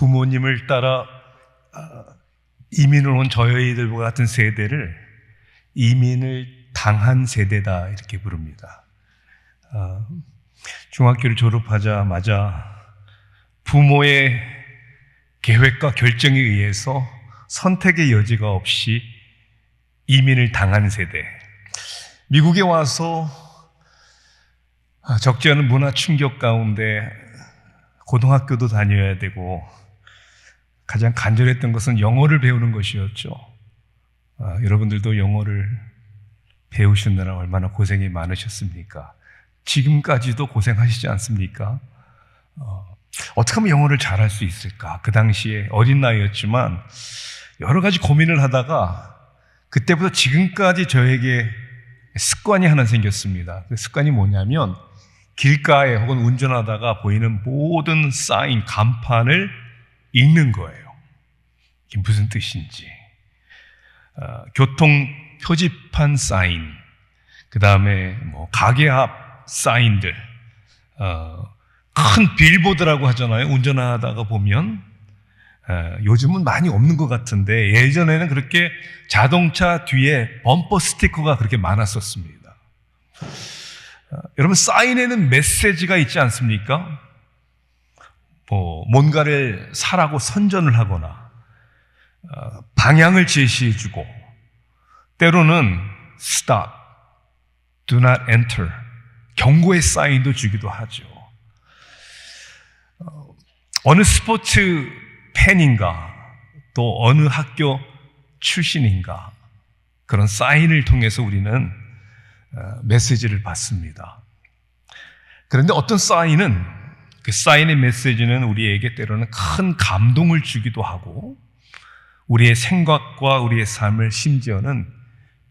부모님을 따라 이민을 온 저희들과 같은 세대를 이민을 당한 세대다 이렇게 부릅니다. 중학교를 졸업하자마자 부모의 계획과 결정에 의해서 선택의 여지가 없이 이민을 당한 세대. 미국에 와서 적지 않은 문화 충격 가운데 고등학교도 다녀야 되고 가장 간절했던 것은 영어를 배우는 것이었죠. 여러분들도 영어를 배우시느라 얼마나 고생이 많으셨습니까? 지금까지도 고생하시지 않습니까? 어떻게 하면 영어를 잘할 수 있을까? 그 당시에 어린 나이였지만 여러 가지 고민을 하다가 그때부터 지금까지 저에게 습관이 하나 생겼습니다. 그 습관이 뭐냐면 길가에 혹은 운전하다가 보이는 모든 사인, 간판을 읽는 거예요. 이게 무슨 뜻인지. 교통 표지판 사인, 그 다음에 가게 앞 사인들, 큰 빌보드라고 하잖아요. 운전하다가 보면. 요즘은 많이 없는 것 같은데 예전에는 그렇게 자동차 뒤에 범퍼 스티커가 그렇게 많았었습니다. 여러분, 사인에는 메시지가 있지 않습니까? 뭔가를 사라고 선전을 하거나 방향을 제시해주고, 때로는 stop, do not enter, 경고의 사인도 주기도 하죠. 어느 스포츠 팬인가, 또 어느 학교 출신인가, 그런 사인을 통해서 우리는 메시지를 받습니다. 그런데 어떤 사인은, 그 사인의 메시지는 우리에게 때로는 큰 감동을 주기도 하고 우리의 생각과 우리의 삶을 심지어는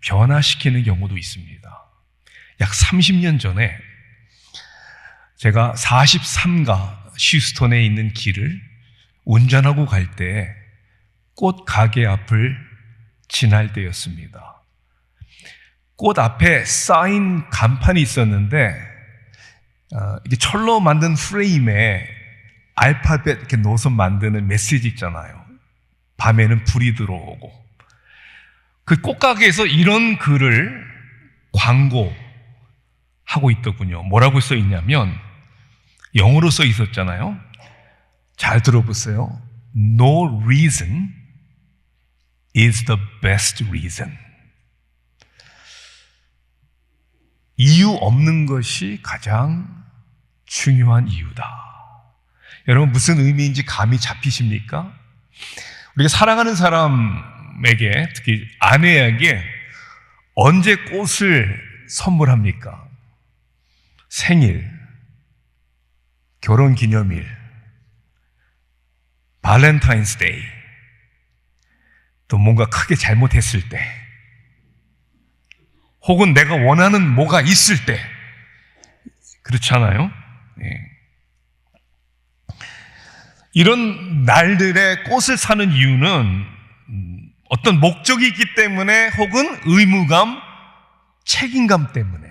변화시키는 경우도 있습니다. 약 30년 전에 제가 43가 휴스턴에 있는 길을 운전하고 갈 때 꽃 가게 앞을 지날 때였습니다. 꽃 앞에 사인 간판이 있었는데 이게 철로 만든 프레임에 알파벳 이렇게 넣어서 만드는 메시지 있잖아요. 밤에는 불이 들어오고. 그 꽃가게에서 이런 글을 광고하고 있더군요. 뭐라고 써 있냐면 영어로 써 있었잖아요. 잘 들어보세요. No reason is the best reason. 이유 없는 것이 가장 중요한 이유다. 여러분, 무슨 의미인지 감이 잡히십니까? 우리가 사랑하는 사람에게, 특히 아내에게 언제 꽃을 선물합니까? 생일, 결혼기념일, 발렌타인스데이, 또 뭔가 크게 잘못했을 때, 혹은 내가 원하는 뭐가 있을 때, 그렇지 않아요? 네. 이런 날들에 꽃을 사는 이유는 어떤 목적이 있기 때문에, 혹은 의무감, 책임감 때문에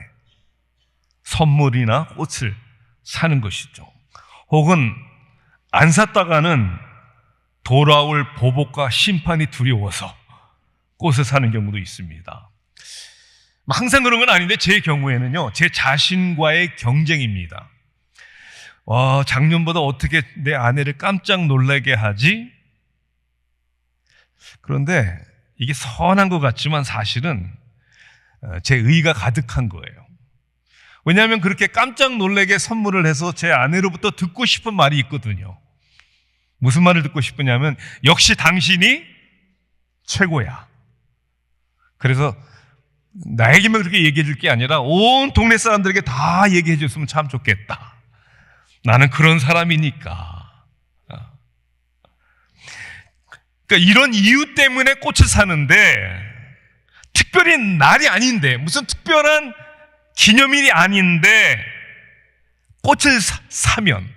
선물이나 꽃을 사는 것이죠. 혹은 안 샀다가는 돌아올 보복과 심판이 두려워서 꽃을 사는 경우도 있습니다. 항상 그런 건 아닌데 제 경우에는요, 제 자신과의 경쟁입니다. 작년보다 어떻게 내 아내를 깜짝 놀라게 하지? 그런데 이게 선한 것 같지만 사실은 제 의가 가득한 거예요. 왜냐하면 그렇게 깜짝 놀라게 선물을 해서 제 아내로부터 듣고 싶은 말이 있거든요. 무슨 말을 듣고 싶으냐면, 역시 당신이 최고야. 그래서 나에게만 그렇게 얘기해 줄 게 아니라 온 동네 사람들에게 다 얘기해 줬으면 참 좋겠다. 나는 그런 사람이니까. 그러니까 이런 이유 때문에 꽃을 사는데, 특별히 날이 아닌데, 무슨 특별한 기념일이 아닌데 꽃을 사면,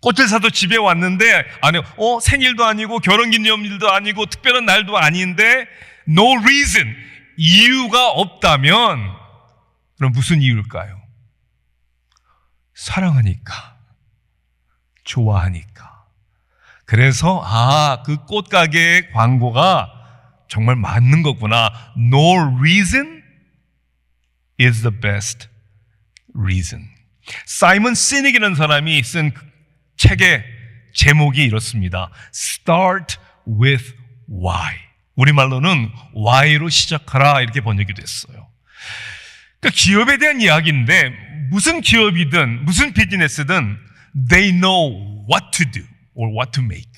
꽃을 사도 집에 왔는데 안에 생일도 아니고 결혼기념일도 아니고 특별한 날도 아닌데 no reason, 이유가 없다면 그럼 무슨 이유일까요? 사랑하니까, 좋아하니까. 그래서 그 꽃가게의 광고가 정말 맞는 거구나. No reason is the best reason. 사이먼 시닉이라는 사람이 쓴 책의 제목이 이렇습니다. Start with why. 우리말로는 why로 시작하라 이렇게 번역이 됐어요. 그러니까 기업에 대한 이야기인데 무슨 기업이든 무슨 비즈니스든 they know what to do or what to make.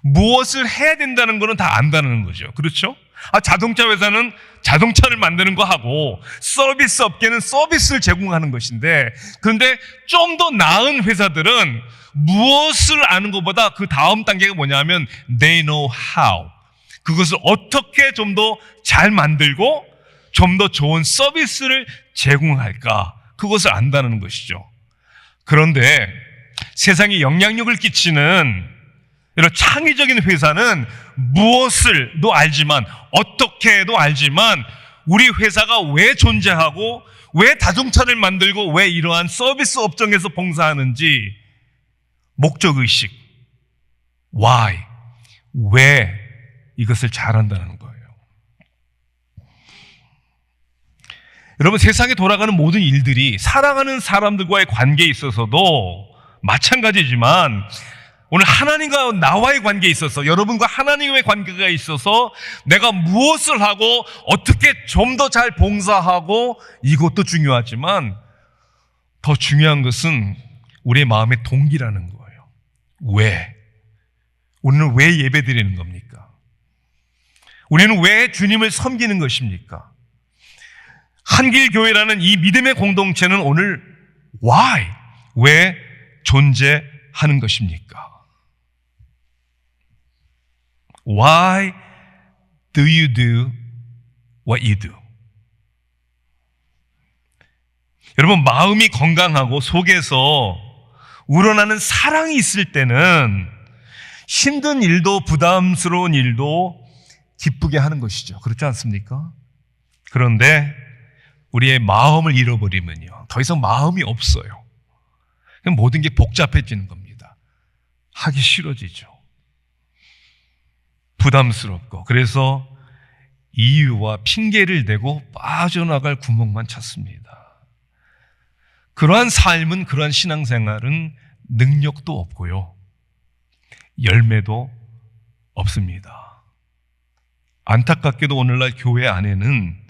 무엇을 해야 된다는 거는 다 안다는 거죠. 그렇죠? 자동차 회사는 자동차를 만드는 거 하고 서비스 업계는 서비스를 제공하는 것인데, 그런데 좀 더 나은 회사들은 무엇을 아는 것보다 그 다음 단계가 뭐냐면 they know how. 그것을 어떻게 좀 더 잘 만들고 좀 더 좋은 서비스를 제공할까, 그것을 안다는 것이죠. 그런데 세상에 영향력을 끼치는 이런 창의적인 회사는 무엇을도 알지만, 어떻게도 알지만, 우리 회사가 왜 존재하고 왜 자동차를 만들고 왜 이러한 서비스 업종에서 봉사하는지 목적의식, why, 왜 이것을 잘한다는 거예요. 여러분, 세상에 돌아가는 모든 일들이 사랑하는 사람들과의 관계에 있어서도 마찬가지지만 오늘 하나님과 나와의 관계에 있어서, 여러분과 하나님의 관계가 있어서 내가 무엇을 하고 어떻게 좀 더 잘 봉사하고, 이것도 중요하지만 더 중요한 것은 우리의 마음의 동기라는 거예요. 왜? 우리는 왜 예배드리는 겁니까? 우리는 왜 주님을 섬기는 것입니까? 한길교회라는 이 믿음의 공동체는 오늘 why, 왜 존재하는 것입니까? Why do you do what you do? 여러분, 마음이 건강하고 속에서 우러나는 사랑이 있을 때는 힘든 일도 부담스러운 일도 기쁘게 하는 것이죠. 그렇지 않습니까? 그런데 우리의 마음을 잃어버리면요, 더 이상 마음이 없어요. 모든 게 복잡해지는 겁니다. 하기 싫어지죠. 부담스럽고, 그래서 이유와 핑계를 대고 빠져나갈 구멍만 찾습니다. 그러한 삶은, 그러한 신앙생활은 능력도 없고요, 열매도 없습니다. 안타깝게도 오늘날 교회 안에는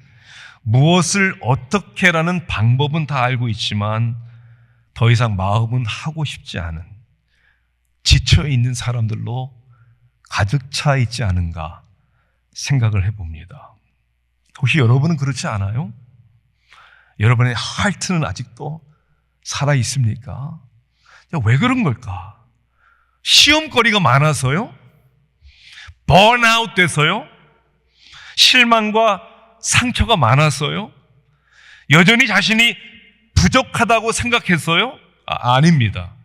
무엇을 어떻게라는 방법은 다 알고 있지만 더 이상 마음은 하고 싶지 않은, 지쳐있는 사람들로 가득 차 있지 않은가 생각을 해봅니다. 혹시 여러분은 그렇지 않아요? 여러분의 하트는 아직도 살아있습니까? 왜 그런 걸까? 시험거리가 많아서요? 번아웃 돼서요? 실망과 상처가 많아서요? 여전히 자신이 부족하다고 생각해서요? 아닙니다.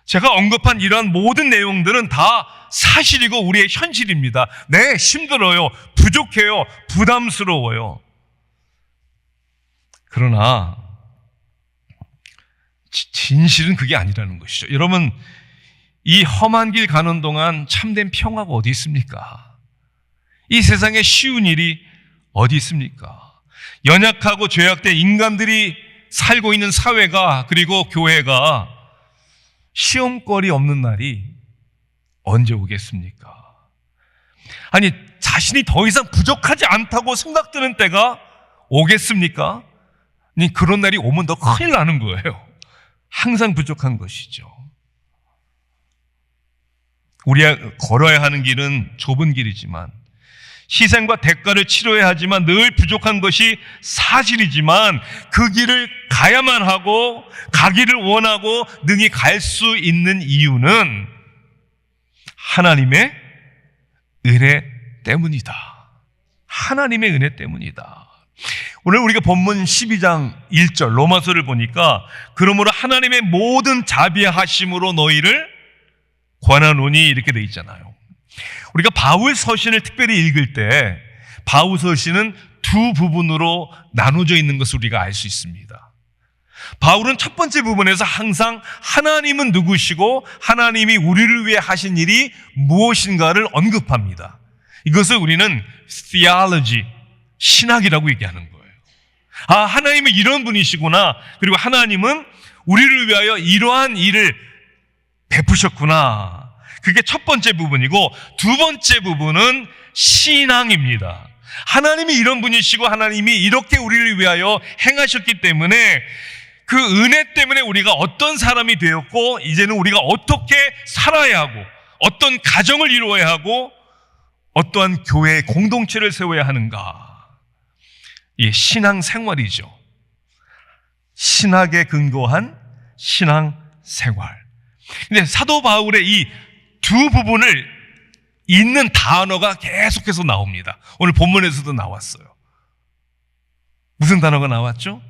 제가 언급한 이러한 모든 내용들은 다 사실이고 우리의 현실입니다. 네, 힘들어요. 부족해요. 부담스러워요. 그러나 진실은 그게 아니라는 것이죠. 여러분, 이 험한 길 가는 동안 참된 평화가 어디 있습니까? 이 세상에 쉬운 일이 어디 있습니까? 연약하고 죄악된 인간들이 살고 있는 사회가, 그리고 교회가 시험거리 없는 날이 언제 오겠습니까? 아니, 자신이 더 이상 부족하지 않다고 생각드는 때가 오겠습니까? 아니, 그런 날이 오면 더 큰일 나는 거예요. 항상 부족한 것이죠. 우리가 걸어야 하는 길은 좁은 길이지만, 희생과 대가를 치러야 하지만 늘 부족한 것이 사실이지만, 그 길을 가야만 하고 가기를 원하고 능히 갈 수 있는 이유는 하나님의 은혜 때문이다. 하나님의 은혜 때문이다. 오늘 우리가 본문 12장 1절 로마서를 보니까, 그러므로 하나님의 모든 자비하심으로 너희를 권하노니, 이렇게 돼 있잖아요. 우리가 바울 서신을 특별히 읽을 때 바울 서신은 두 부분으로 나눠져 있는 것을 우리가 알 수 있습니다. 바울은 첫 번째 부분에서 항상 하나님은 누구시고 하나님이 우리를 위해 하신 일이 무엇인가를 언급합니다. 이것을 우리는 theology, 신학이라고 얘기하는 거예요. 아, 하나님은 이런 분이시구나. 그리고 하나님은 우리를 위하여 이러한 일을 베푸셨구나. 그게 첫 번째 부분이고, 두 번째 부분은 신앙입니다. 하나님이 이런 분이시고 하나님이 이렇게 우리를 위하여 행하셨기 때문에 그 은혜 때문에 우리가 어떤 사람이 되었고, 이제는 우리가 어떻게 살아야 하고, 어떤 가정을 이루어야 하고, 어떠한 교회의 공동체를 세워야 하는가. 이 신앙 생활이죠. 신학에 근거한 신앙 생활. 근데 사도 바울의 이 두 부분을 잇는 단어가 계속해서 나옵니다. 오늘 본문에서도 나왔어요. 무슨 단어가 나왔죠?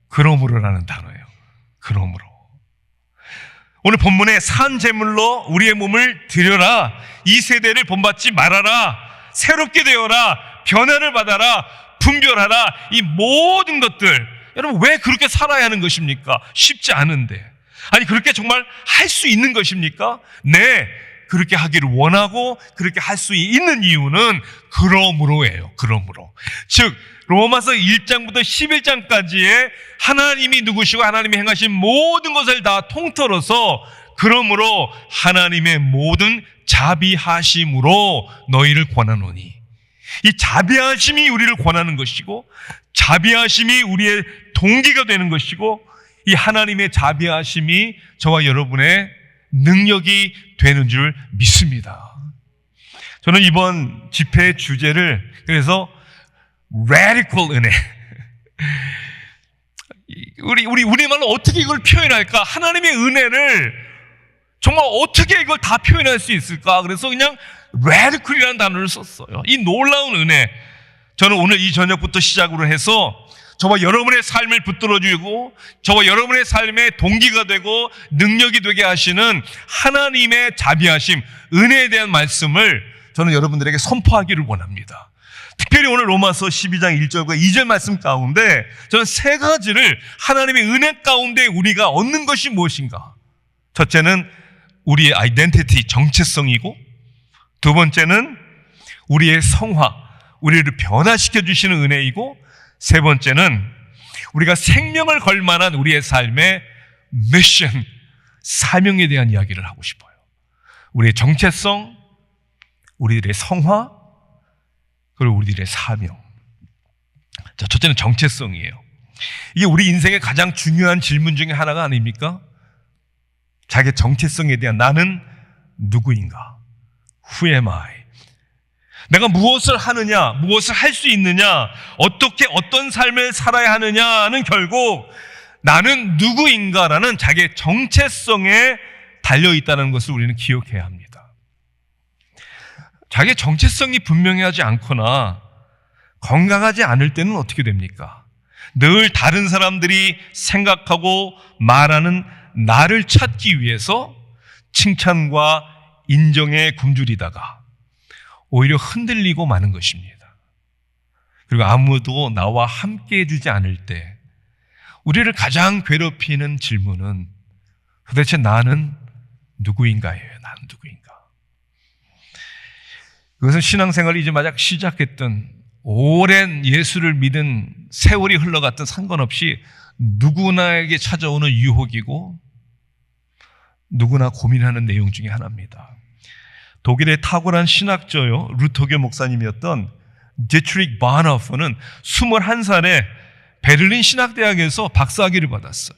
그러므로라는 단어예요. 그러므로. 오늘 본문에 산 제물로 우리의 몸을 드려라. 이 세대를 본받지 말아라. 새롭게 되어라. 변화를 받아라. 분별하라. 이 모든 것들, 여러분 왜 그렇게 살아야 하는 것입니까? 쉽지 않은데. 아니 그렇게 정말 할 수 있는 것입니까? 네, 그렇게 하기를 원하고 그렇게 할 수 있는 이유는 그러므로예요. 그러므로. 즉 로마서 1장부터 11장까지의 하나님이 누구시고 하나님이 행하신 모든 것을 다 통틀어서 그러므로 하나님의 모든 자비하심으로 너희를 권하노니, 이 자비하심이 우리를 권하는 것이고 자비하심이 우리의 동기가 되는 것이고, 이 하나님의 자비하심이 저와 여러분의 능력이 되는 줄 믿습니다. 저는 이번 집회의 주제를 그래서 radical 은혜, 우리말로 어떻게 이걸 표현할까? 하나님의 은혜를 정말 어떻게 이걸 다 표현할 수 있을까? 그래서 그냥 radical이라는 단어를 썼어요. 이 놀라운 은혜, 저는 오늘 이 저녁부터 시작으로 해서 저와 여러분의 삶을 붙들어주고 저와 여러분의 삶의 동기가 되고 능력이 되게 하시는 하나님의 자비하심, 은혜에 대한 말씀을 저는 여러분들에게 선포하기를 원합니다. 특별히 오늘 로마서 12장 1절과 2절 말씀 가운데 저는 세 가지를, 하나님의 은혜 가운데 우리가 얻는 것이 무엇인가. 첫째는 우리의 아이덴티티, 정체성이고, 두 번째는 우리의 성화, 우리를 변화시켜 주시는 은혜이고, 세 번째는 우리가 생명을 걸 만한 우리의 삶의 미션, 사명에 대한 이야기를 하고 싶어요. 우리의 정체성, 우리들의 성화, 그리고 우리들의 사명. 자, 첫째는 정체성이에요. 이게 우리 인생의 가장 중요한 질문 중에 하나가 아닙니까? 자기의 정체성에 대한, 나는 누구인가? Who am I? 내가 무엇을 하느냐, 무엇을 할 수 있느냐, 어떻게 어떤 삶을 살아야 하느냐는 결국 나는 누구인가라는 자기의 정체성에 달려있다는 것을 우리는 기억해야 합니다. 자기의 정체성이 분명하지 않거나 건강하지 않을 때는 어떻게 됩니까? 늘 다른 사람들이 생각하고 말하는 나를 찾기 위해서 칭찬과 인정에 굶주리다가 오히려 흔들리고 마는 것입니다. 그리고 아무도 나와 함께 해주지 않을 때 우리를 가장 괴롭히는 질문은 도대체 나는 누구인가예요. 나는 누구인가. 그것은 신앙생활이 이제 마냥 시작했던, 오랜 예수를 믿은 세월이 흘러갔던 상관없이 누구나에게 찾아오는 유혹이고 누구나 고민하는 내용 중에 하나입니다. 독일의 탁월한 신학자요, 루터교 목사님이었던 디트리히 바너퍼는 21살에 베를린 신학대학에서 박사학위를 받았어요.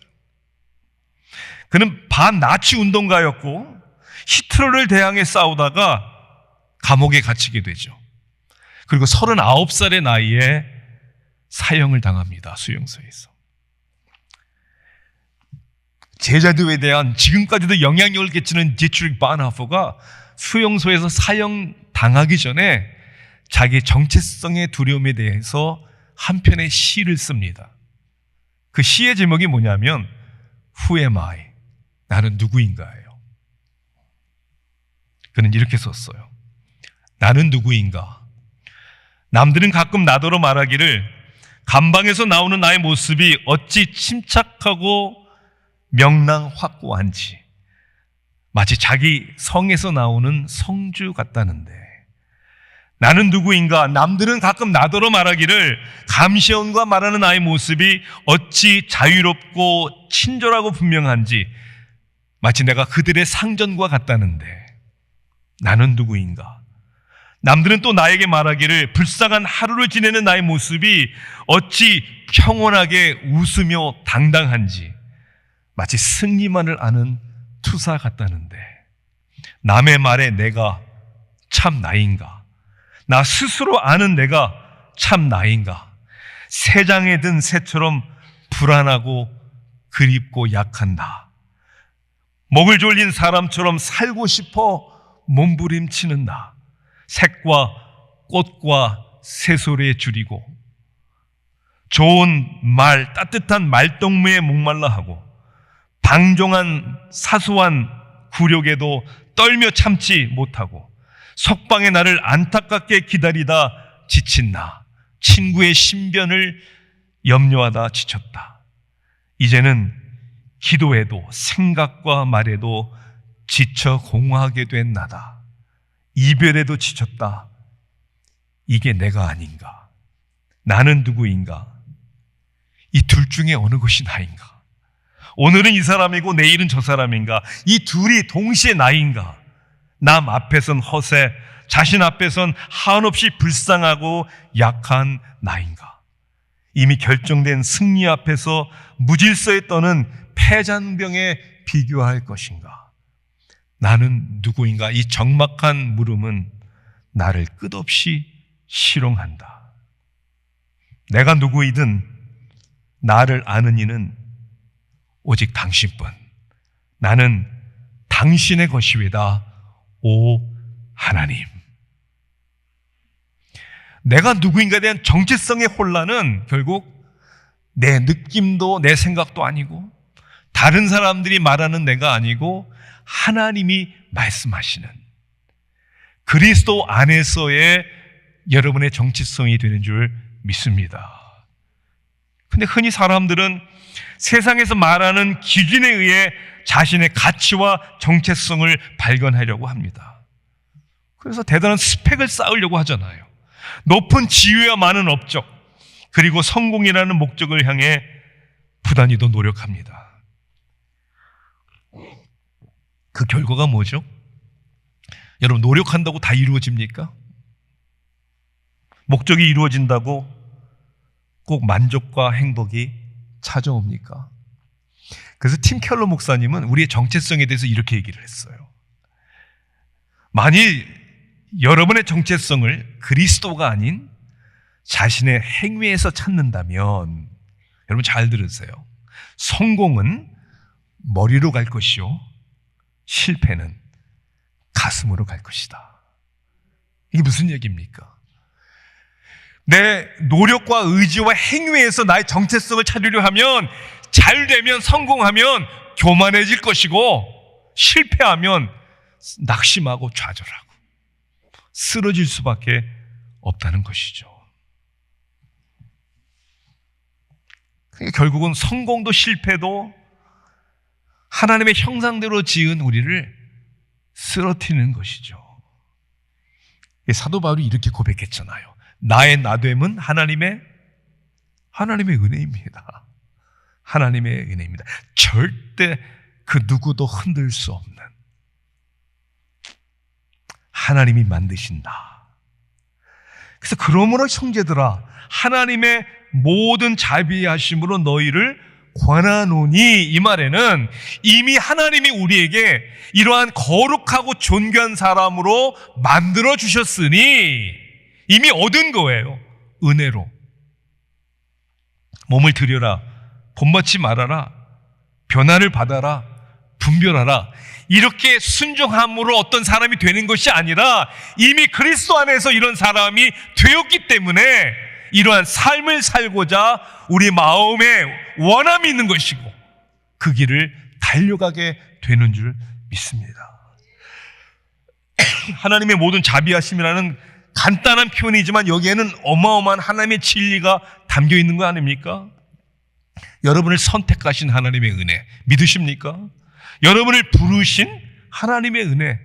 그는 반나치 운동가였고 히틀러를 대항해 싸우다가 감옥에 갇히게 되죠. 그리고 39살의 나이에 사형을 당합니다. 수용소에서. 제자들에 대한 지금까지도 영향력을 끼치는 디트리히 바너퍼가 수용소에서 사형 당하기 전에 자기 정체성의 두려움에 대해서 한 편의 시를 씁니다. 그 시의 제목이 뭐냐면 Who am I? 나는 누구인가예요. 그는 이렇게 썼어요. 나는 누구인가? 남들은 가끔 나더러 말하기를 감방에서 나오는 나의 모습이 어찌 침착하고 명랑 확고한지, 마치 자기 성에서 나오는 성주 같다는데, 나는 누구인가? 남들은 가끔 나더러 말하기를 감시원과 말하는 나의 모습이 어찌 자유롭고 친절하고 분명한지, 마치 내가 그들의 상전과 같다는데, 나는 누구인가? 남들은 또 나에게 말하기를 불쌍한 하루를 지내는 나의 모습이 어찌 평온하게 웃으며 당당한지, 마치 승리만을 아는 투사 같다는데, 남의 말에 내가 참 나인가? 나 스스로 아는 내가 참 나인가? 새장에 든 새처럼 불안하고 그립고 약한 나, 목을 졸린 사람처럼 살고 싶어 몸부림치는 나, 색과 꽃과 새소리에 줄이고 좋은 말, 따뜻한 말동무에 목말라 하고 방종한 사소한 굴욕에도 떨며 참지 못하고 석방의 날을 안타깝게 기다리다 지친 나, 친구의 신변을 염려하다 지쳤다. 이제는 기도에도 생각과 말에도 지쳐 공허하게 된 나다. 이별에도 지쳤다. 이게 내가 아닌가? 나는 누구인가? 이 둘 중에 어느 것이 나인가? 오늘은 이 사람이고 내일은 저 사람인가? 이 둘이 동시에 나인가? 남 앞에선 허세, 자신 앞에선 한없이 불쌍하고 약한 나인가? 이미 결정된 승리 앞에서 무질서에 떠는 패잔병에 비교할 것인가? 나는 누구인가? 이 적막한 물음은 나를 끝없이 실용한다. 내가 누구이든 나를 아는 이는 오직 당신뿐. 나는 당신의 것이외다, 오 하나님. 내가 누구인가에 대한 정체성의 혼란은 결국 내 느낌도 내 생각도 아니고 다른 사람들이 말하는 내가 아니고 하나님이 말씀하시는 그리스도 안에서의 여러분의 정체성이 되는 줄 믿습니다. 근데 흔히 사람들은 세상에서 말하는 기준에 의해 자신의 가치와 정체성을 발견하려고 합니다. 그래서 대단한 스펙을 쌓으려고 하잖아요. 높은 지위와 많은 업적, 그리고 성공이라는 목적을 향해 부단히도 노력합니다. 그 결과가 뭐죠? 여러분, 노력한다고 다 이루어집니까? 목적이 이루어진다고 꼭 만족과 행복이 찾아옵니까? 그래서 팀 켈러 목사님은 우리의 정체성에 대해서 이렇게 얘기를 했어요. 만일 여러분의 정체성을 그리스도가 아닌 자신의 행위에서 찾는다면, 여러분 잘 들으세요. 성공은 머리로 갈 것이요, 실패는 가슴으로 갈 것이다. 이게 무슨 얘기입니까? 내 노력과 의지와 행위에서 나의 정체성을 찾으려 하면, 잘 되면, 성공하면 교만해질 것이고, 실패하면 낙심하고 좌절하고 쓰러질 수밖에 없다는 것이죠. 그러니까 결국은 성공도 실패도 하나님의 형상대로 지은 우리를 쓰러뜨리는 것이죠. 사도 바울이 이렇게 고백했잖아요. 나의 나됨은 하나님의 은혜입니다. 하나님의 은혜입니다. 절대 그 누구도 흔들 수 없는 하나님이 만드신다. 그래서 그러므로 형제들아, 하나님의 모든 자비하심으로 너희를 권하노니, 이 말에는 이미 하나님이 우리에게 이러한 거룩하고 존귀한 사람으로 만들어 주셨으니 이미 얻은 거예요. 은혜로. 몸을 들여라, 본받지 말아라, 변화를 받아라, 분별하라, 이렇게 순종함으로 어떤 사람이 되는 것이 아니라 이미 그리스도 안에서 이런 사람이 되었기 때문에 이러한 삶을 살고자 우리 마음에 원함이 있는 것이고 그 길을 달려가게 되는 줄 믿습니다. 하나님의 모든 자비하심이라는 간단한 표현이지만 여기에는 어마어마한 하나님의 진리가 담겨 있는 거 아닙니까? 여러분을 선택하신 하나님의 은혜 믿으십니까? 여러분을 부르신 하나님의 은혜,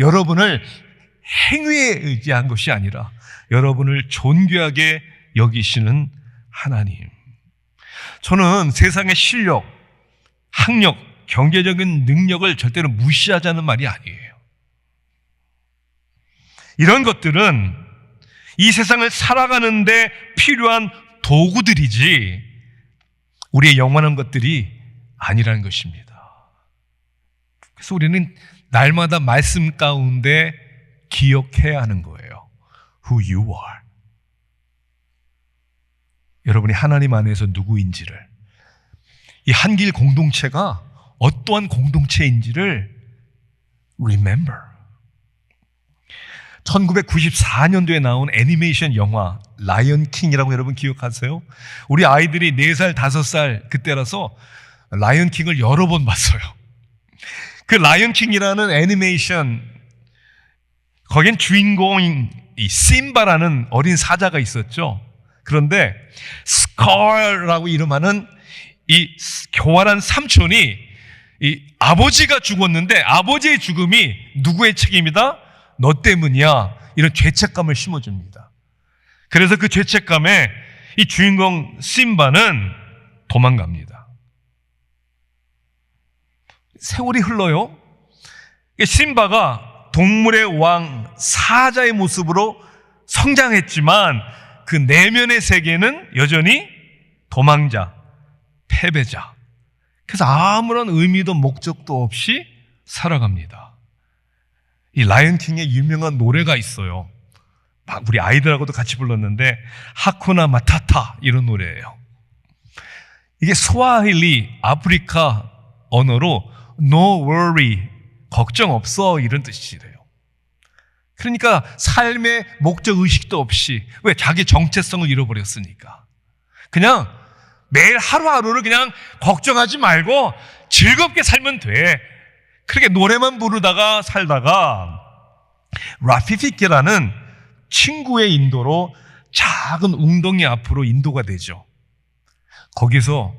여러분을 행위에 의지한 것이 아니라 여러분을 존귀하게 여기시는 하나님. 저는 세상의 실력, 학력, 경제적인 능력을 절대로 무시하자는 말이 아니에요. 이런 것들은 이 세상을 살아가는데 필요한 도구들이지 우리의 영원한 것들이 아니라는 것입니다. 그래서 우리는 날마다 말씀 가운데 기억해야 하는 거예요. Who you are. 여러분이 하나님 안에서 누구인지를, 이 한길 공동체가 어떠한 공동체인지를 remember. 1994년도에 나온 애니메이션 영화 라이언 킹이라고 여러분 기억하세요? 우리 아이들이 4살, 5살 그때라서 라이언 킹을 여러 번 봤어요. 그 라이언 킹이라는 애니메이션, 거긴 주인공인 이 심바라는 어린 사자가 있었죠. 그런데 스컬라고 이름하는 이 교활한 삼촌이 이 아버지가 죽었는데 아버지의 죽음이 누구의 책임이다? 너 때문이야. 이런 죄책감을 심어줍니다. 그래서 그 죄책감에 이 주인공 심바는 도망갑니다. 세월이 흘러요. 심바가 동물의 왕 사자의 모습으로 성장했지만 그 내면의 세계는 여전히 도망자, 패배자. 그래서 아무런 의미도 목적도 없이 살아갑니다. 이 라이언 킹의 유명한 노래가 있어요. 우리 아이들하고도 같이 불렀는데 하쿠나 마타타 이런 노래예요. 이게 스와힐리 아프리카 언어로 No worry, 걱정 없어 이런 뜻이래요. 그러니까 삶의 목적 의식도 없이, 왜? 자기 정체성을 잃어버렸으니까 그냥 매일 하루하루를 그냥 걱정하지 말고 즐겁게 살면 돼. 그렇게 노래만 부르다가 살다가 라피피키라는 친구의 인도로 작은 웅덩이 앞으로 인도가 되죠. 거기서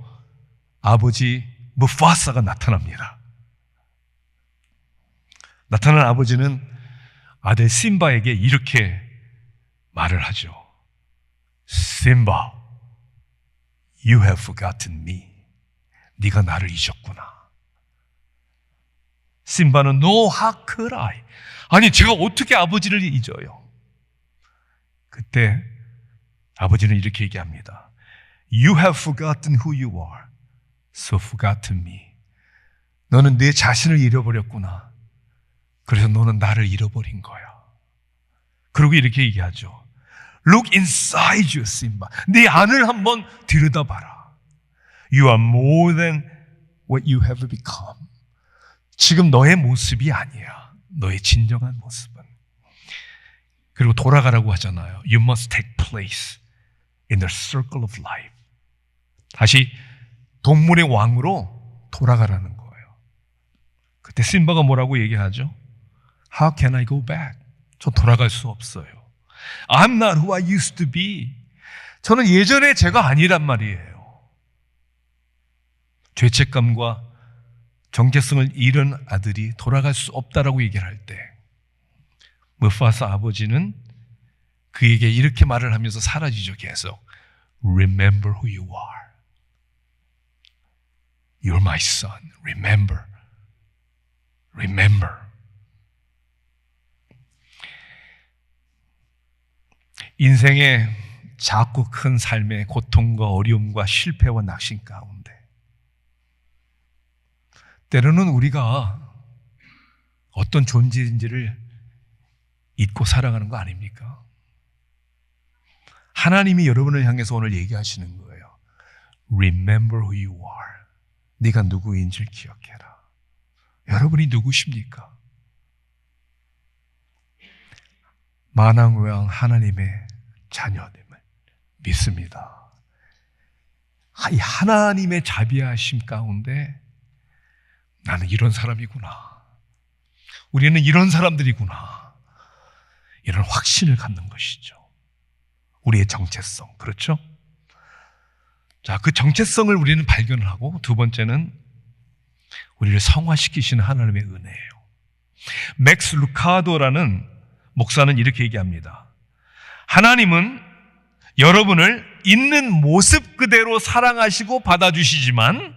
아버지 무파사가 나타납니다. 나타난 아버지는 아들 심바에게 이렇게 말을 하죠. 심바, you have forgotten me. 네가 나를 잊었구나. 심바는 No, how could I? 아니, 제가 어떻게 아버지를 잊어요? 그때 아버지는 이렇게 얘기합니다. You have forgotten who you are, so forgotten me. 너는 내 자신을 잃어버렸구나. 그래서 너는 나를 잃어버린 거야. 그리고 이렇게 얘기하죠. Look inside you, Simba. 네 안을 한번 들여다봐라. You are more than what you have become. 지금 너의 모습이 아니야. 너의 진정한 모습은. 그리고 돌아가라고 하잖아요. You must take place in the circle of life. 다시 동물의 왕으로 돌아가라는 거예요. 그때 심바가 뭐라고 얘기하죠? How can I go back? 저 돌아갈 수 없어요. I'm not who I used to be. 저는 예전에 제가 아니란 말이에요. 죄책감과 정체성을 잃은 아들이 돌아갈 수 없다라고 얘기를 할 때 무파사 아버지는 그에게 이렇게 말을 하면서 사라지죠. 계속 Remember who you are. You're my son. Remember. Remember. 인생의 작고 큰 삶의 고통과 어려움과 실패와 낙심 가운데 때로는 우리가 어떤 존재인지를 잊고 살아가는 거 아닙니까? 하나님이 여러분을 향해서 오늘 얘기하시는 거예요. Remember who you are. 네가 누구인지를 기억해라. 여러분이 누구십니까? 만왕왕 하나님의 자녀됨을 믿습니다. 이 하나님의 자비하심 가운데 나는 이런 사람이구나. 우리는 이런 사람들이구나. 이런 확신을 갖는 것이죠. 우리의 정체성. 그렇죠? 자, 그 정체성을 우리는 발견을 하고, 두 번째는 우리를 성화시키시는 하나님의 은혜예요. 맥스 루카도라는 목사는 이렇게 얘기합니다. 하나님은 여러분을 있는 모습 그대로 사랑하시고 받아주시지만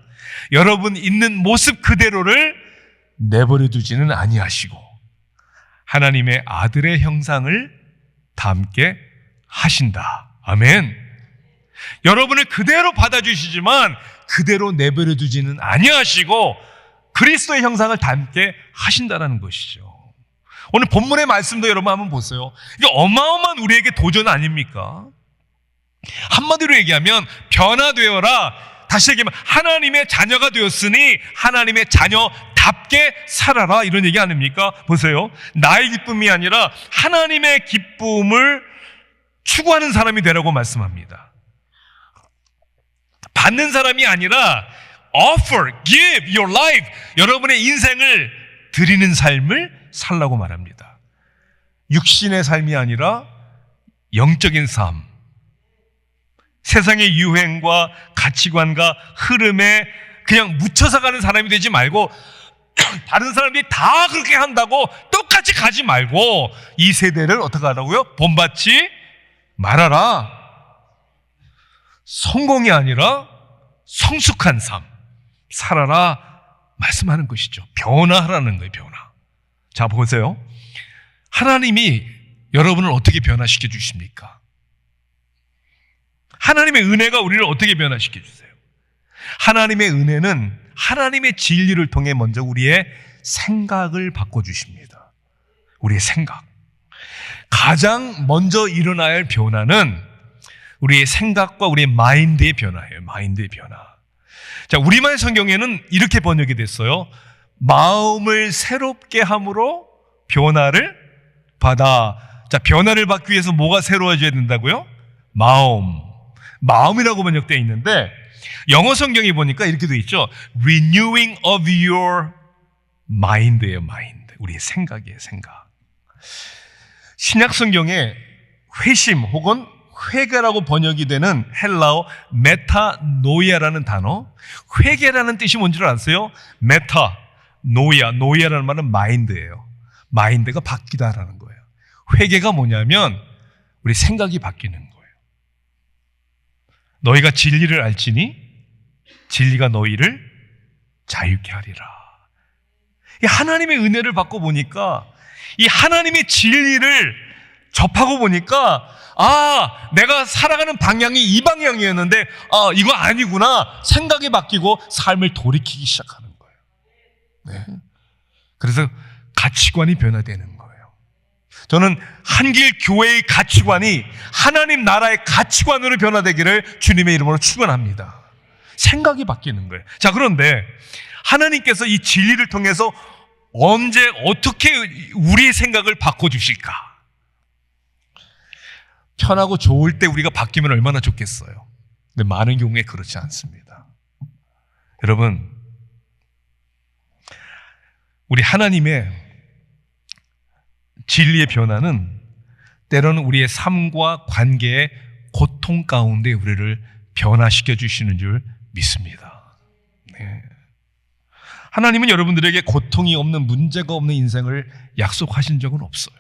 여러분 있는 모습 그대로를 내버려 두지는 아니하시고 하나님의 아들의 형상을 담게 하신다. 아멘. 여러분을 그대로 받아주시지만 그대로 내버려 두지는 아니하시고 그리스도의 형상을 담게 하신다라는 것이죠. 오늘 본문의 말씀도 여러분 한번 보세요. 이게 어마어마한 우리에게 도전 아닙니까? 한마디로 얘기하면 변화되어라. 다시 얘기하면 하나님의 자녀가 되었으니 하나님의 자녀답게 살아라, 이런 얘기 아닙니까? 보세요. 나의 기쁨이 아니라 하나님의 기쁨을 추구하는 사람이 되라고 말씀합니다. 받는 사람이 아니라 offer, give your life, 여러분의 인생을 드리는 삶을 살라고 말합니다. 육신의 삶이 아니라 영적인 삶, 세상의 유행과 가치관과 흐름에 그냥 묻혀서 가는 사람이 되지 말고 다른 사람들이 다 그렇게 한다고 똑같이 가지 말고 이 세대를 어떻게 하라고요? 본받지 말아라. 성공이 아니라 성숙한 삶 살아라 말씀하는 것이죠. 변화하라는 거예요. 변화. 자, 보세요. 하나님이 여러분을 어떻게 변화시켜 주십니까? 하나님의 은혜가 우리를 어떻게 변화시켜 주세요? 하나님의 은혜는 하나님의 진리를 통해 먼저 우리의 생각을 바꿔주십니다. 우리의 생각. 가장 먼저 일어나야 할 변화는 우리의 생각과 우리의 마인드의 변화예요. 마인드의 변화. 자, 우리말 성경에는 이렇게 번역이 됐어요. 마음을 새롭게 함으로 변화를 받아. 자, 변화를 받기 위해서 뭐가 새로워져야 된다고요? 마음이라고 번역되어 있는데 영어 성경에 보니까 이렇게 되어 있죠. Renewing of your mind예요. mind. 우리의 생각이에요. 생각. 신약 성경에 회심 혹은 회개라고 번역이 되는 헬라어 메타노이아라는 단어, 회개라는 뜻이 뭔지 아세요? 노이아라는 말은 마인드예요. 마인드가 바뀌다라는 거예요. 회개가 뭐냐면 우리 생각이 바뀌는 거예요. 너희가 진리를 알지니 진리가 너희를 자유케 하리라. 이 하나님의 은혜를 받고 보니까 이 하나님의 진리를 접하고 보니까 내가 살아가는 방향이 이 방향이었는데 이거 아니구나. 생각이 바뀌고 삶을 돌이키기 시작하는 거예요. 네. 그래서 가치관이 변화되는 거예요. 저는 한길 교회의 가치관이 하나님 나라의 가치관으로 변화되기를 주님의 이름으로 축원합니다. 생각이 바뀌는 거예요. 자, 그런데 하나님께서 이 진리를 통해서 언제 어떻게 우리의 생각을 바꿔주실까? 편하고 좋을 때 우리가 바뀌면 얼마나 좋겠어요. 근데 많은 경우에 그렇지 않습니다. 여러분, 우리 하나님의 진리의 변화는 때로는 우리의 삶과 관계의 고통 가운데 우리를 변화시켜 주시는 줄 믿습니다. 네. 하나님은 여러분들에게 고통이 없는, 문제가 없는 인생을 약속하신 적은 없어요.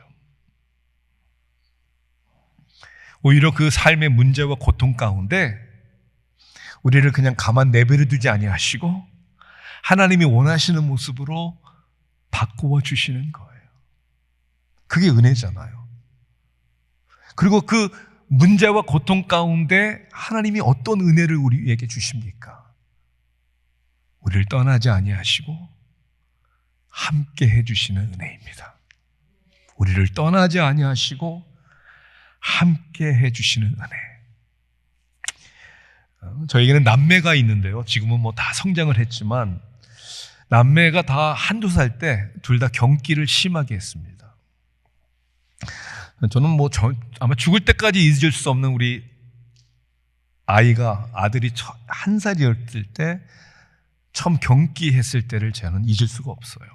오히려 그 삶의 문제와 고통 가운데 우리를 그냥 가만 내버려 두지 아니하시고 하나님이 원하시는 모습으로 바꾸어 주시는 거예요. 그게 은혜잖아요. 그리고 그 문제와 고통 가운데 하나님이 어떤 은혜를 우리에게 주십니까? 우리를 떠나지 아니하시고 함께 해주시는 은혜입니다. 우리를 떠나지 아니하시고 함께 해주시는 은혜. 저에게는 남매가 있는데요. 지금은 뭐 다 성장을 했지만 남매가 다 한두 살 때 둘 다 경기를 심하게 했습니다. 저는 아마 죽을 때까지 잊을 수 없는 우리 아들이 1살이었을 때 처음 경기했을 때를 저는 잊을 수가 없어요.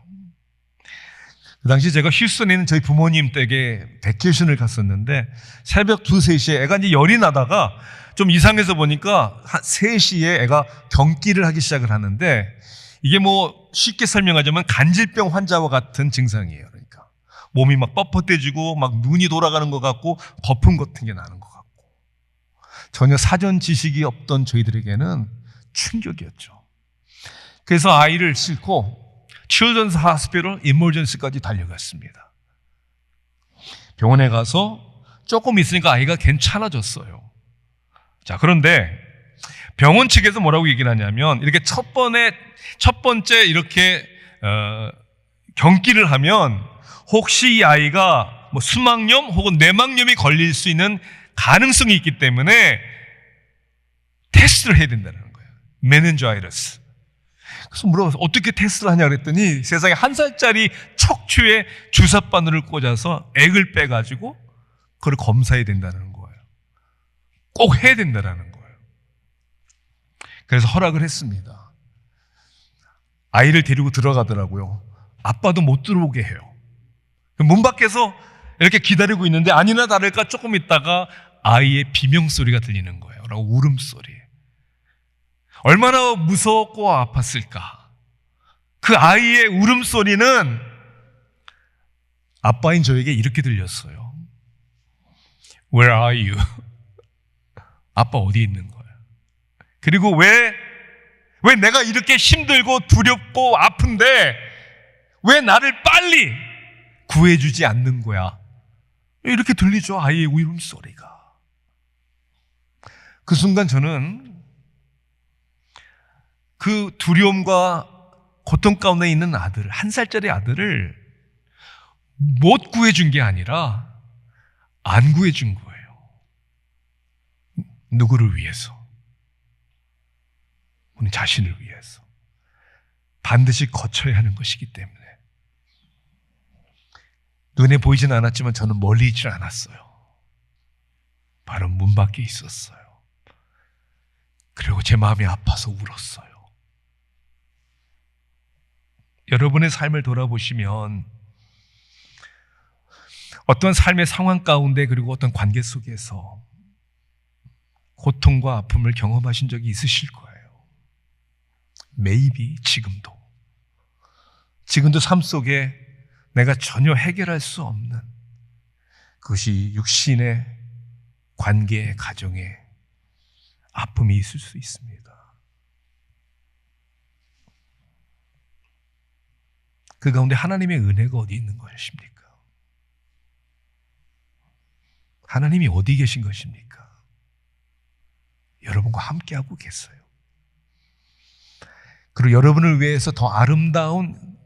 그 당시 제가 휴스턴에 있는 저희 부모님 댁에 베케이션을 갔었는데 새벽 2, 3시에 애가 이제 열이 나다가 좀 이상해서 보니까 한 3시에 애가 경기를 하기 시작을 하는데 이게 뭐 쉽게 설명하자면 간질병 환자와 같은 증상이에요. 그러니까 몸이 막 뻣뻣해지고 막 눈이 돌아가는 것 같고 거품 같은 게 나는 것 같고 전혀 사전 지식이 없던 저희들에게는 충격이었죠. 그래서 아이를 싣고 Children's Hospital Emergency까지 달려갔습니다. 병원에 가서 조금 있으니까 아이가 괜찮아졌어요. 자, 그런데 병원 측에서 뭐라고 얘기를 하냐면 이렇게 첫 번째 이렇게 경기를 하면 혹시 이 아이가 뭐 수막염 혹은 뇌막염이 걸릴 수 있는 가능성이 있기 때문에 테스트를 해야 된다는 거예요. 메닌자이러스. 그래서 물어봐서 어떻게 테스트를 하냐 그랬더니 세상에 1살짜리 척추에 주사바늘을 꽂아서 액을 빼가지고 그걸 검사해야 된다는 거예요. 꼭 해야 된다는 거예요. 그래서 허락을 했습니다. 아이를 데리고 들어가더라고요. 아빠도 못 들어오게 해요. 문 밖에서 이렇게 기다리고 있는데 아니나 다를까 조금 있다가 아이의 비명소리가 들리는 거예요. 라고 울음소리. 얼마나 무서웠고 아팠을까. 그 아이의 울음소리는 아빠인 저에게 이렇게 들렸어요. Where are you? 아빠 어디 있는 거야? 그리고 왜 내가 이렇게 힘들고 두렵고 아픈데 왜 나를 빨리 구해주지 않는 거야? 이렇게 들리죠, 아이의 울음소리가. 그 순간 저는 그 두려움과 고통 가운데 있는 아들, 1살짜리 아들을 못 구해준 게 아니라 안 구해준 거예요. 누구를 위해서? 우리 자신을 위해서. 반드시 거쳐야 하는 것이기 때문에. 눈에 보이진 않았지만 저는 멀리 있질 않았어요. 바로 문 밖에 있었어요. 그리고 제 마음이 아파서 울었어요. 여러분의 삶을 돌아보시면 어떤 삶의 상황 가운데 그리고 어떤 관계 속에서 고통과 아픔을 경험하신 적이 있으실 거예요. Maybe 지금도 삶 속에 내가 전혀 해결할 수 없는 그것이 육신의 관계, 가정에 아픔이 있을 수 있습니다. 그 가운데 하나님의 은혜가 어디 있는 것입니까? 하나님이 어디 계신 것입니까? 여러분과 함께하고 계세요. 그리고 여러분을 위해서 더 아름다운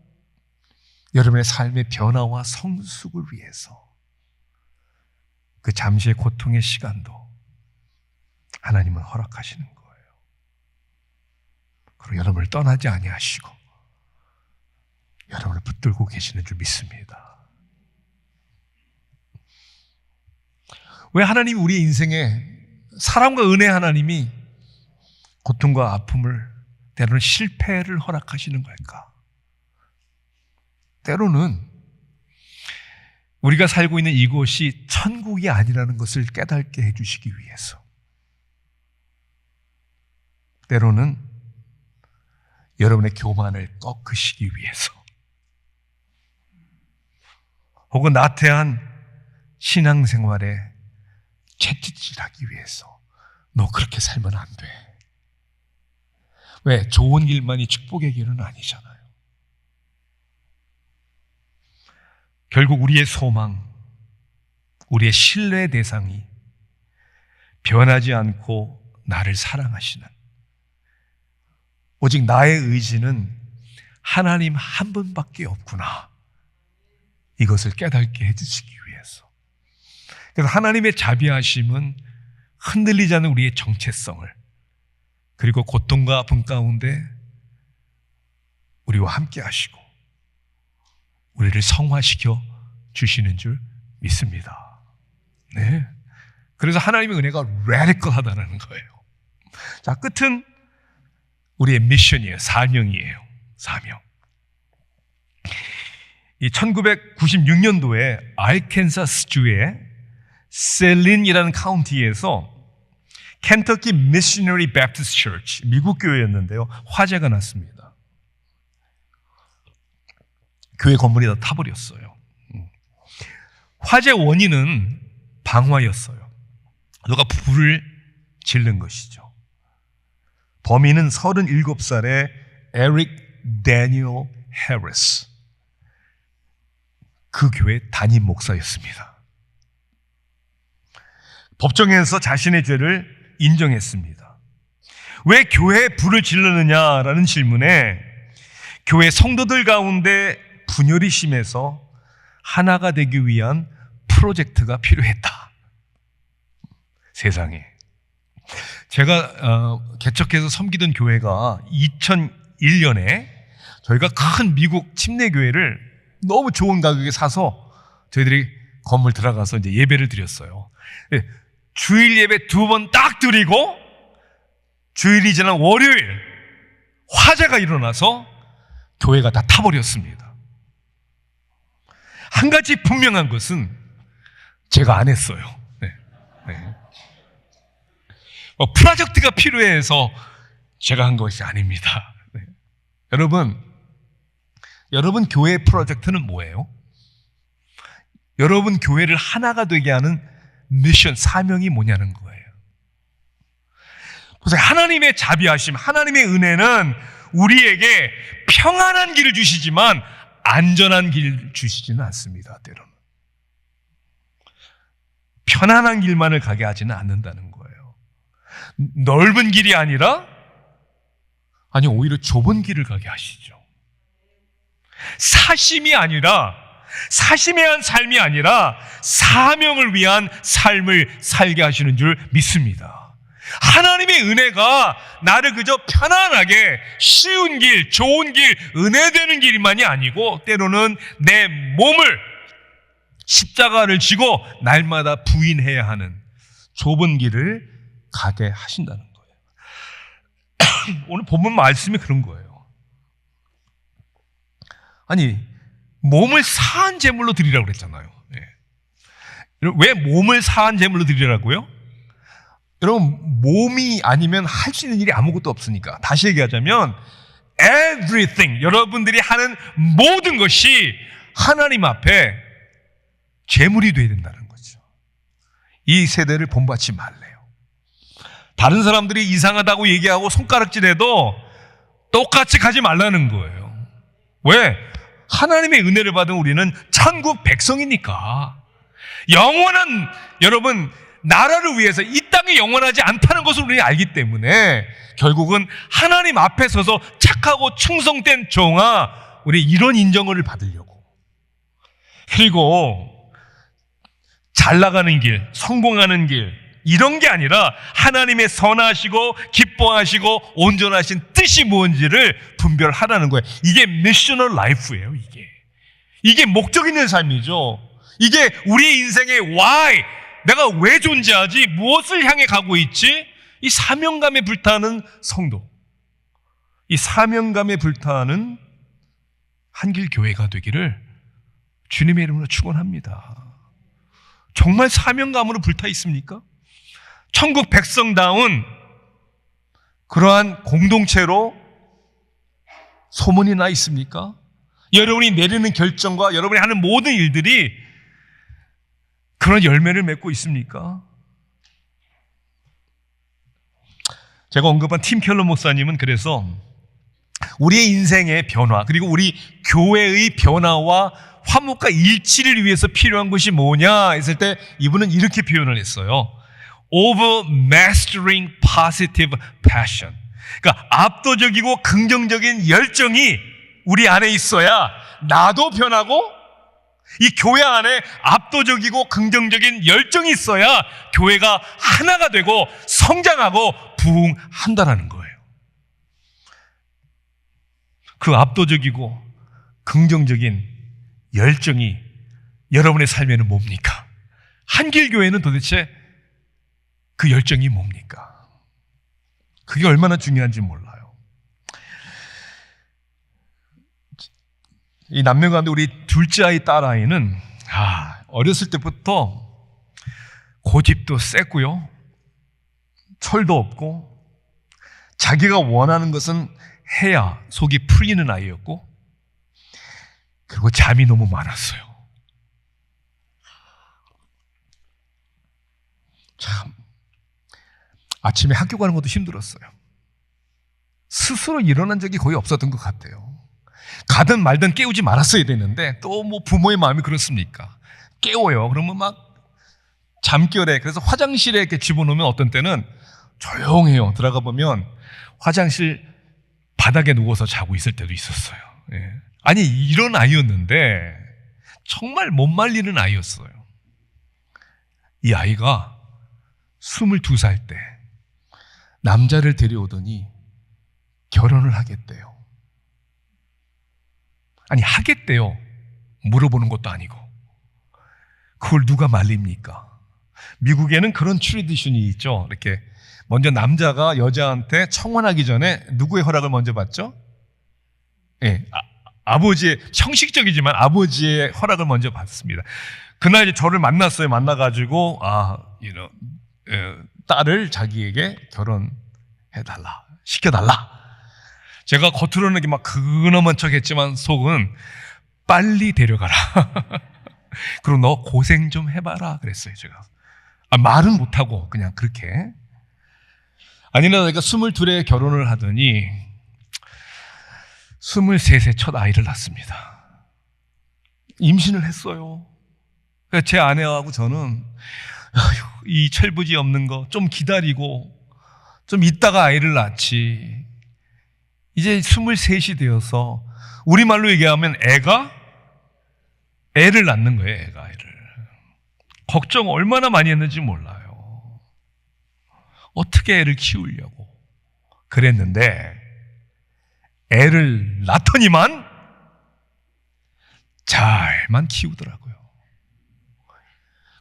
여러분의 삶의 변화와 성숙을 위해서 그 잠시의 고통의 시간도 하나님은 허락하시는 거예요. 그리고 여러분을 떠나지 아니하시고 여러분을 붙들고 계시는 줄 믿습니다. 왜 하나님이 우리의 인생에 사랑과 은혜 하나님이 고통과 아픔을 때로는 실패를 허락하시는 걸까? 때로는 우리가 살고 있는 이곳이 천국이 아니라는 것을 깨닫게 해주시기 위해서, 때로는 여러분의 교만을 꺾으시기 위해서, 혹은 나태한 신앙생활에 채찍질하기 위해서 너 그렇게 살면 안 돼. 왜? 좋은 길만이 축복의 길은 아니잖아요. 결국 우리의 소망, 우리의 신뢰의 대상이 변하지 않고 나를 사랑하시는, 오직 나의 의지는 하나님 한 분밖에 없구나, 이것을 깨닫게 해주시기 위해서. 그래서 하나님의 자비하심은 흔들리지 않는 우리의 정체성을, 그리고 고통과 아픔 가운데 우리와 함께 하시고 우리를 성화시켜 주시는 줄 믿습니다. 네. 그래서 하나님의 은혜가 radical 하다는 거예요. 자, 끝은 우리의 미션이에요. 사명이에요. 사명. 이 1996년도에 알캔사스주의 셀린이라는 카운티에서 켄터키 미셔너리 배프티스트 처치, 미국 교회였는데요, 화재가 났습니다. 교회 건물이 다 타버렸어요. 화재 원인은 방화였어요. 누가 불을 지른 것이죠. 범인은 37살의 에릭 데니얼 해리스, 그 교회 담임 목사였습니다. 법정에서 자신의 죄를 인정했습니다. 왜 교회에 불을 질르느냐라는 질문에 교회 성도들 가운데 분열이 심해서 하나가 되기 위한 프로젝트가 필요했다. 세상에. 제가 개척해서 섬기던 교회가 2001년에 저희가 큰 미국 침례교회를 너무 좋은 가격에 사서 저희들이 건물 들어가서 이제 예배를 드렸어요. 주일 예배 2번 딱 드리고 주일이 지난 월요일 화재가 일어나서 교회가 다 타버렸습니다. 한 가지 분명한 것은 제가 안 했어요. 프로젝트가 필요해서 제가 한 것이 아닙니다. 여러분 교회의 프로젝트는 뭐예요? 여러분 교회를 하나가 되게 하는 미션, 사명이 뭐냐는 거예요. 보세요. 하나님의 자비하심, 하나님의 은혜는 우리에게 평안한 길을 주시지만 안전한 길을 주시지는 않습니다. 때로는 편안한 길만을 가게 하지는 않는다는 거예요. 넓은 길이 아니라 오히려 좁은 길을 가게 하시죠. 사심이 아니라, 사심에 한 삶이 아니라 사명을 위한 삶을 살게 하시는 줄 믿습니다. 하나님의 은혜가 나를 그저 편안하게 쉬운 길, 좋은 길, 은혜되는 길만이 아니고 때로는 내 몸을 십자가를 지고 날마다 부인해야 하는 좁은 길을 가게 하신다는 거예요. 오늘 본문 말씀이 그런 거예요. 몸을 사한 제물로 드리라고 그랬잖아요. 왜 몸을 사한 제물로 드리라고요? 여러분, 몸이 아니면 할 수 있는 일이 아무것도 없으니까. 다시 얘기하자면 everything, 여러분들이 하는 모든 것이 하나님 앞에 제물이 돼야 된다는 거죠. 이 세대를 본받지 말래요. 다른 사람들이 이상하다고 얘기하고 손가락질해도 똑같이 가지 말라는 거예요. 왜? 하나님의 은혜를 받은 우리는 천국 백성이니까. 영원한, 여러분, 나라를 위해서 이 땅이 영원하지 않다는 것을 우리는 알기 때문에 결국은 하나님 앞에 서서 착하고 충성된 종아, 우리 이런 인정을 받으려고. 그리고 잘 나가는 길, 성공하는 길, 이런 게 아니라 하나님의 선하시고 기뻐하시고 온전하신 뜻이 뭔지를 분별하라는 거예요. 이게 미셔널 라이프예요. 이게 목적 있는 삶이죠. 이게 우리의 인생의 why, 내가 왜 존재하지, 무엇을 향해 가고 있지, 이 사명감에 불타는 성도, 이 사명감에 불타는 한길교회가 되기를 주님의 이름으로 축원합니다. 정말 사명감으로 불타 있습니까? 천국 백성다운 그러한 공동체로 소문이 나 있습니까? 여러분이 내리는 결정과 여러분이 하는 모든 일들이 그런 열매를 맺고 있습니까? 제가 언급한 팀 켈러 목사님은 그래서 우리의 인생의 변화, 그리고 우리 교회의 변화와 화목과 일치를 위해서 필요한 것이 뭐냐 했을 때 이분은 이렇게 표현을 했어요. Over mastering positive passion. 그러니까 압도적이고 긍정적인 열정이 우리 안에 있어야 나도 변하고, 이 교회 안에 압도적이고 긍정적인 열정이 있어야 교회가 하나가 되고 성장하고 부흥한다는 거예요. 그 압도적이고 긍정적인 열정이 여러분의 삶에는 뭡니까? 한길교회는 도대체 그 열정이 뭡니까? 그게 얼마나 중요한지 몰라요. 이 남녀 가운데 우리 둘째 아이, 딸 아이는 어렸을 때부터 고집도 세고요, 철도 없고, 자기가 원하는 것은 해야 속이 풀리는 아이였고, 그리고 잠이 너무 많았어요. 참, 아침에 학교 가는 것도 힘들었어요. 스스로 일어난 적이 거의 없었던 것 같아요. 가든 말든 깨우지 말았어야 되는데, 또 뭐 부모의 마음이 그렇습니까? 깨워요. 그러면 막 잠결에, 그래서 화장실에 이렇게 집어넣으면 어떤 때는 조용해요. 들어가 보면 화장실 바닥에 누워서 자고 있을 때도 있었어요. 예. 아니, 이런 아이였는데 정말 못 말리는 아이였어요. 이 아이가 22살 때 남자를 데려오더니 결혼을 하겠대요. 아니, 하겠대요. 물어보는 것도 아니고. 그걸 누가 말립니까? 미국에는 그런 트래디션이 있죠. 이렇게 먼저 남자가 여자한테 청혼하기 전에 누구의 허락을 먼저 받죠? 예, 아버지의, 형식적이지만 아버지의 허락을 먼저 받습니다. 그날 이제 저를 만났어요. 만나가지고 딸을 자기에게 결혼해달라, 시켜달라. 제가 겉으로는 이렇게 막 근엄한 척했지만 속은 빨리 데려가라. 그리고 너 고생 좀 해봐라 그랬어요. 제가 말은 못하고 그냥 그렇게. 아니나 내가 22에 결혼을 하더니 23세 첫 아이를 낳습니다. 임신을 했어요. 제 아내하고 저는 이 철부지 없는 거 좀 기다리고 좀 있다가 아이를 낳지. 이제 23이 되어서 우리말로 얘기하면 애를 낳는 거예요. 애를. 걱정 얼마나 많이 했는지 몰라요. 어떻게 애를 키우려고 그랬는데, 애를 낳더니만 잘만 키우더라고요.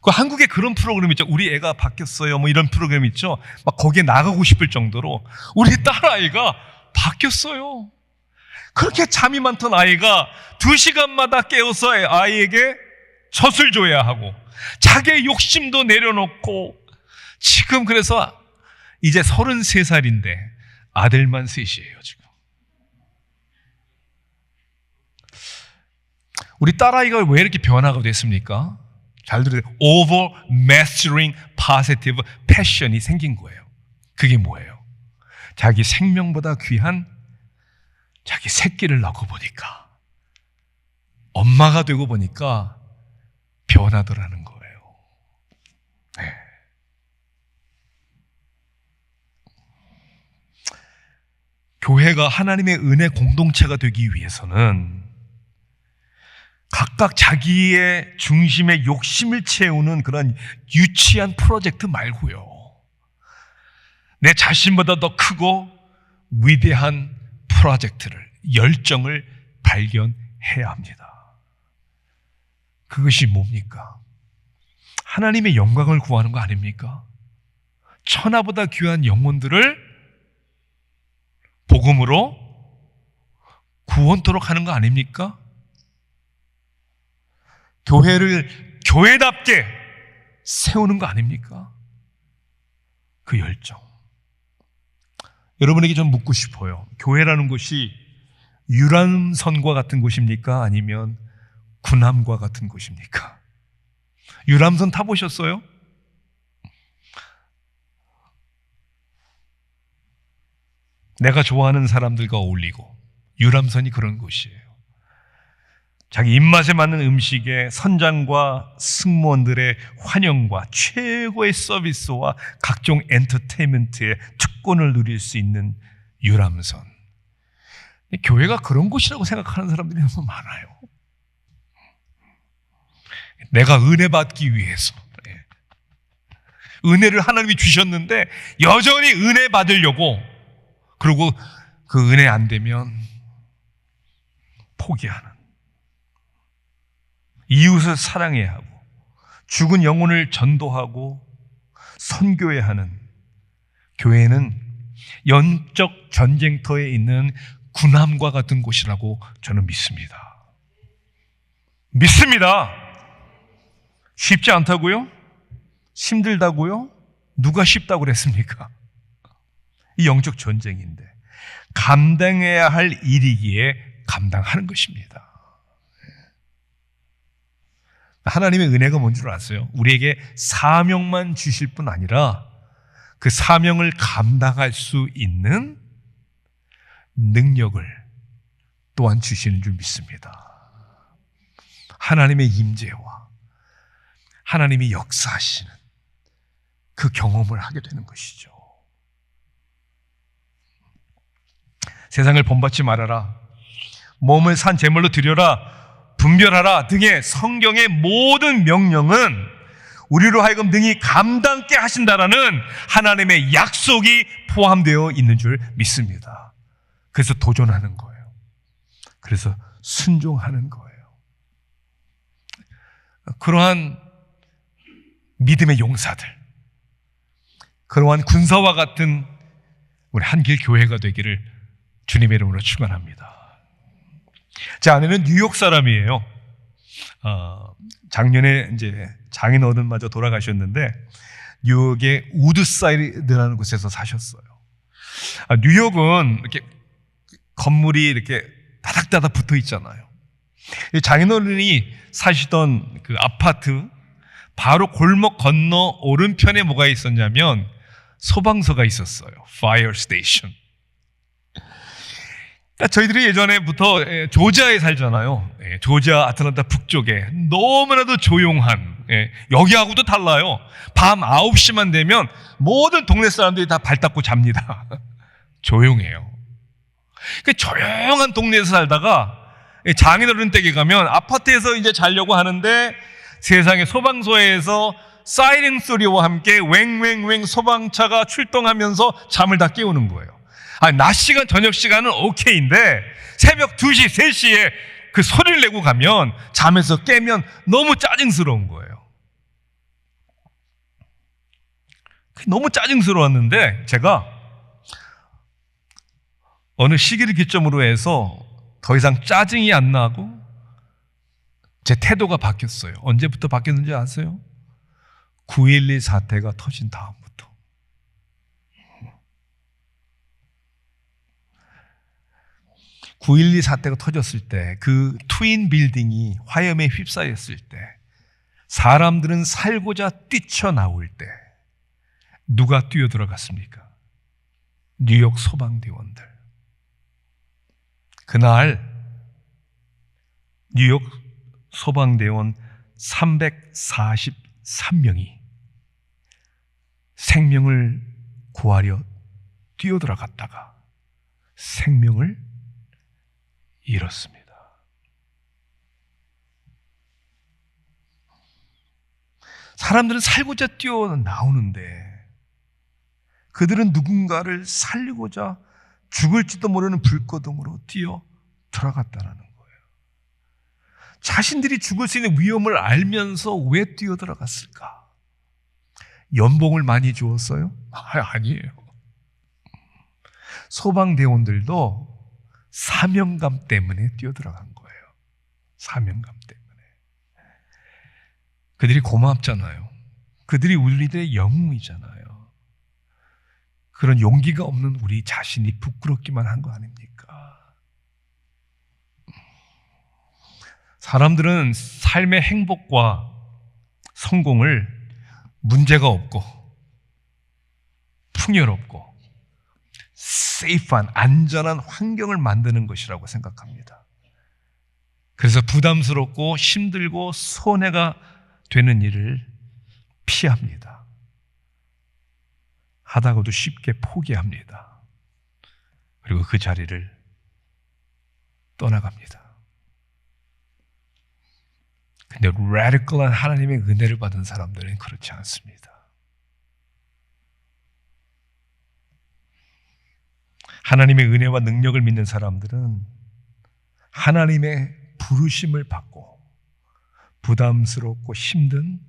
그 한국에 그런 프로그램 있죠. 우리 애가 바뀌었어요. 뭐 이런 프로그램 있죠. 막 거기에 나가고 싶을 정도로 우리 딸아이가 바뀌었어요. 그렇게 잠이 많던 아이가 2시간마다 깨워서 아이에게 젖을 줘야 하고, 자기의 욕심도 내려놓고, 지금 그래서 이제 33살인데 아들만 셋이에요, 지금. 우리 딸아이가 왜 이렇게 변화가 됐습니까? 잘 들으세요. Over mastering positive passion이 생긴 거예요. 그게 뭐예요? 자기 생명보다 귀한 자기 새끼를 낳고 보니까, 엄마가 되고 보니까 변하더라는 거예요. 네. 교회가 하나님의 은혜 공동체가 되기 위해서는 각각 자기의 중심의 욕심을 채우는 그런 유치한 프로젝트 말고요, 내 자신보다 더 크고 위대한 프로젝트를, 열정을 발견해야 합니다. 그것이 뭡니까? 하나님의 영광을 구하는 거 아닙니까? 천하보다 귀한 영혼들을 복음으로 구원토록 하는 거 아닙니까? 교회를 교회답게 세우는 거 아닙니까? 그 열정. 여러분에게 좀 묻고 싶어요. 교회라는 곳이 유람선과 같은 곳입니까? 아니면 군함과 같은 곳입니까? 유람선 타보셨어요? 내가 좋아하는 사람들과 어울리고, 유람선이 그런 곳이에요. 자기 입맛에 맞는 음식에 선장과 승무원들의 환영과 최고의 서비스와 각종 엔터테인먼트의 특권을 누릴 수 있는 유람선. 교회가 그런 곳이라고 생각하는 사람들이 너무 많아요. 내가 은혜 받기 위해서, 은혜를 하나님이 주셨는데 여전히 은혜 받으려고, 그리고 그 은혜 안 되면 포기하는, 이웃을 사랑해야 하고 죽은 영혼을 전도하고 선교해야 하는, 교회는 영적 전쟁터에 있는 군함과 같은 곳이라고 저는 믿습니다. 믿습니다. 쉽지 않다고요? 힘들다고요? 누가 쉽다고 그랬습니까? 이 영적 전쟁인데 감당해야 할 일이기에 감당하는 것입니다. 하나님의 은혜가 뭔 줄 아세요? 우리에게 사명만 주실 뿐 아니라 그 사명을 감당할 수 있는 능력을 또한 주시는 줄 믿습니다. 하나님의 임재와 하나님이 역사하시는 그 경험을 하게 되는 것이죠. 세상을 본받지 말아라, 몸을 산 제물로 드려라, 분별하라 등의 성경의 모든 명령은 우리로 하여금 능히 감당케 하신다라는 하나님의 약속이 포함되어 있는 줄 믿습니다. 그래서 도전하는 거예요. 그래서 순종하는 거예요. 그러한 믿음의 용사들, 그러한 군사와 같은 우리 한길 교회가 되기를 주님의 이름으로 축원합니다. 제 아내는 뉴욕 사람이에요. 작년에 이제 장인어른마저 돌아가셨는데 뉴욕의 우드사이드라는 곳에서 사셨어요. 뉴욕은 이렇게 건물이 이렇게 다닥다닥 붙어 있잖아요. 장인어른이 사시던 그 아파트 바로 골목 건너 오른편에 뭐가 있었냐면 소방서가 있었어요. Fire Station. 저희들이 예전에부터 조지아에 살잖아요. 조지아 아틀란타 북쪽에 너무나도 조용한, 여기하고도 달라요. 밤 9시만 되면 모든 동네 사람들이 다 발 닦고 잡니다. 조용해요. 그 조용한 동네에서 살다가 장인어른 댁에 가면 아파트에서 이제 자려고 하는데 세상에 소방서에서 사이렌 소리와 함께 웽웽웽 소방차가 출동하면서 잠을 다 깨우는 거예요. 낮 시간, 저녁 시간은 오케이인데 새벽 2시, 3시에 그 소리를 내고 가면 잠에서 깨면 너무 짜증스러운 거예요. 너무 짜증스러웠는데 제가 어느 시기를 기점으로 해서 더 이상 짜증이 안 나고 제 태도가 바뀌었어요. 언제부터 바뀌었는지 아세요? 9.12 사태가 터진 다음부터. 9.12 사태가 터졌을 때 그 트윈 빌딩이 화염에 휩싸였을 때 사람들은 살고자 뛰쳐나올 때 누가 뛰어들어갔습니까? 뉴욕 소방대원들. 그날 뉴욕 소방대원 343명이 생명을 구하려 뛰어들어갔다가 생명을 잃었습니다. 사람들은 살고자 뛰어나오는데 그들은 누군가를 살리고자 죽을지도 모르는 불꽃으로 뛰어 들어갔다는 거예요. 자신들이 죽을 수 있는 위험을 알면서 왜 뛰어 들어갔을까? 연봉을 많이 주었어요? 아니에요. 소방대원들도 사명감 때문에 뛰어들어간 거예요. 사명감 때문에. 그들이 고맙잖아요. 그들이 우리들의 영웅이잖아요. 그런 용기가 없는 우리 자신이 부끄럽기만 한 거 아닙니까? 사람들은 삶의 행복과 성공을 문제가 없고 풍요롭고 세이프한 안전한 환경을 만드는 것이라고 생각합니다. 그래서 부담스럽고 힘들고 손해가 되는 일을 피합니다. 하다가도 쉽게 포기합니다. 그리고 그 자리를 떠나갑니다. 근데 라디컬한 하나님의 은혜를 받은 사람들은 그렇지 않습니다. 하나님의 은혜와 능력을 믿는 사람들은 하나님의 부르심을 받고 부담스럽고 힘든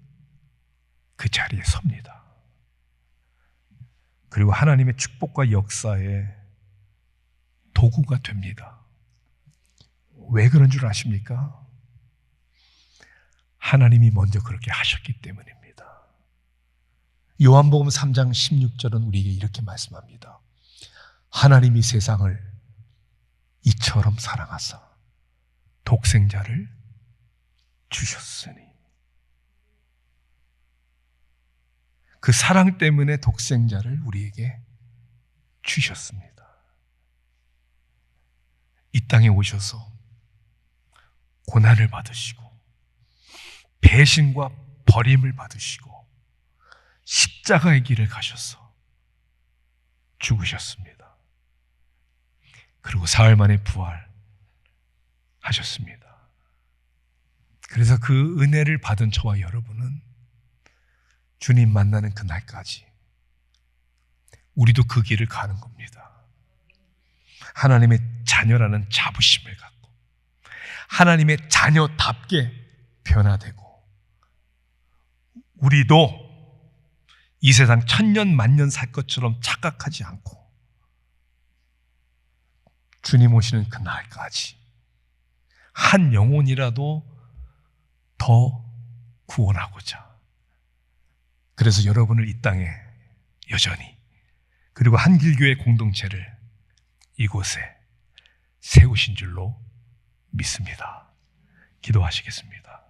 그 자리에 섭니다. 그리고 하나님의 축복과 역사의 도구가 됩니다. 왜 그런 줄 아십니까? 하나님이 먼저 그렇게 하셨기 때문입니다. 요한복음 3장 16절은 우리에게 이렇게 말씀합니다. 하나님이 세상을 이처럼 사랑하사 독생자를 주셨으니. 그 사랑 때문에 독생자를 우리에게 주셨습니다. 이 땅에 오셔서 고난을 받으시고 배신과 버림을 받으시고 십자가의 길을 가셔서 죽으셨습니다. 그리고 사흘 만에 부활하셨습니다. 그래서 그 은혜를 받은 저와 여러분은 주님 만나는 그날까지 우리도 그 길을 가는 겁니다. 하나님의 자녀라는 자부심을 갖고 하나님의 자녀답게 변화되고 우리도 이 세상 천년 만년 살 것처럼 착각하지 않고 주님 오시는 그날까지 한 영혼이라도 더 구원하고자, 그래서 여러분을 이 땅에 여전히, 그리고 한길교회 공동체를 이곳에 세우신 줄로 믿습니다. 기도하시겠습니다.